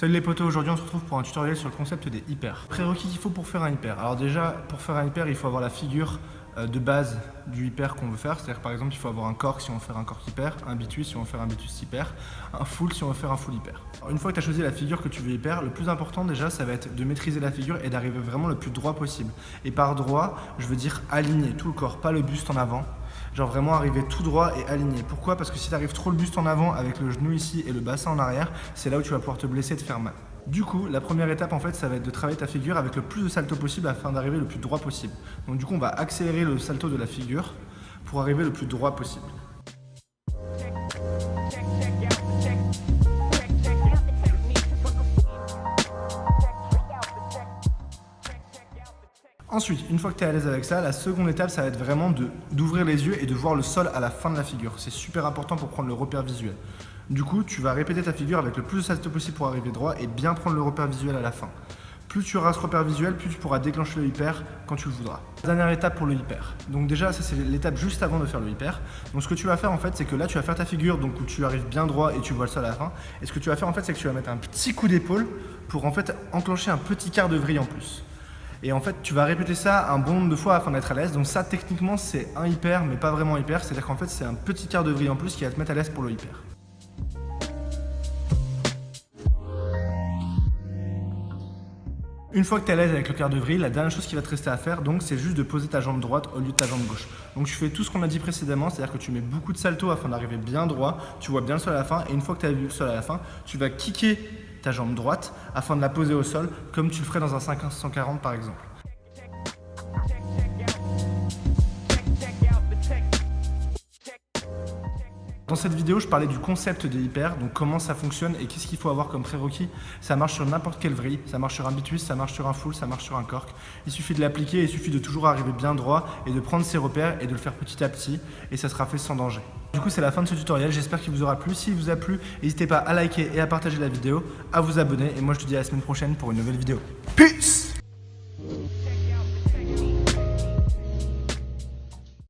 Salut les potos, aujourd'hui on se retrouve pour un tutoriel sur le concept des hyper. Prérequis qu'il faut pour faire un hyper. Alors déjà, pour faire un hyper, il faut avoir la figure de base du hyper qu'on veut faire. C'est-à-dire par exemple, il faut avoir un cork si on veut faire un cork hyper, un bitus si on veut faire un bitus hyper, un full si on veut faire un full hyper. Alors, une fois que tu as choisi la figure que tu veux hyper, le plus important déjà, ça va être de maîtriser la figure et d'arriver vraiment le plus droit possible. Et par droit, je veux dire aligner tout le corps, pas le buste en avant. Genre vraiment arriver tout droit et aligné. Pourquoi? Parce que si tu arrives trop le buste en avant avec le genou ici et le bassin en arrière, c'est là où tu vas pouvoir te blesser et te faire mal. Du coup, la première étape en fait, ça va être de travailler ta figure avec le plus de salto possible afin d'arriver le plus droit possible. Donc du coup, on va accélérer le salto de la figure pour arriver le plus droit possible. Ensuite, une fois que tu es à l'aise avec ça, la seconde étape, ça va être vraiment d'ouvrir les yeux et de voir le sol à la fin de la figure. C'est super important pour prendre le repère visuel. Du coup, tu vas répéter ta figure avec le plus de salto possible pour arriver droit et bien prendre le repère visuel à la fin. Plus tu auras ce repère visuel, plus tu pourras déclencher le hyper quand tu le voudras. Dernière étape pour le hyper. Donc déjà, ça c'est l'étape juste avant de faire le hyper. Donc ce que tu vas faire en fait, c'est que là tu vas faire ta figure donc où tu arrives bien droit et tu vois le sol à la fin. Et ce que tu vas faire en fait, c'est que tu vas mettre un petit coup d'épaule pour en fait enclencher un petit quart de vrille en plus. Et en fait, tu vas répéter ça un bon nombre de fois afin d'être à l'aise. Donc ça, techniquement, c'est un hyper, mais pas vraiment hyper. C'est-à-dire qu'en fait, c'est un petit quart de vrille en plus qui va te mettre à l'aise pour le hyper. Une fois que tu es à l'aise avec le quart de vrille, la dernière chose qui va te rester à faire, donc, c'est juste de poser ta jambe droite au lieu de ta jambe gauche. Donc tu fais tout ce qu'on a dit précédemment, c'est-à-dire que tu mets beaucoup de salto afin d'arriver bien droit, tu vois bien le sol à la fin, et une fois que tu as vu le sol à la fin, tu vas kicker ta jambe droite afin de la poser au sol, comme tu le ferais dans un 5-1-140 par exemple. Dans cette vidéo, je parlais du concept des hyper, donc comment ça fonctionne et qu'est-ce qu'il faut avoir comme prérequis. Ça marche sur n'importe quelle vrille, ça marche sur un bitus, ça marche sur un full, ça marche sur un cork. Il suffit de l'appliquer, il suffit de toujours arriver bien droit et de prendre ses repères et de le faire petit à petit et ça sera fait sans danger. Du coup, c'est la fin de ce tutoriel, j'espère qu'il vous aura plu. S'il vous a plu, n'hésitez pas à liker et à partager la vidéo, à vous abonner et moi je te dis à la semaine prochaine pour une nouvelle vidéo. Peace!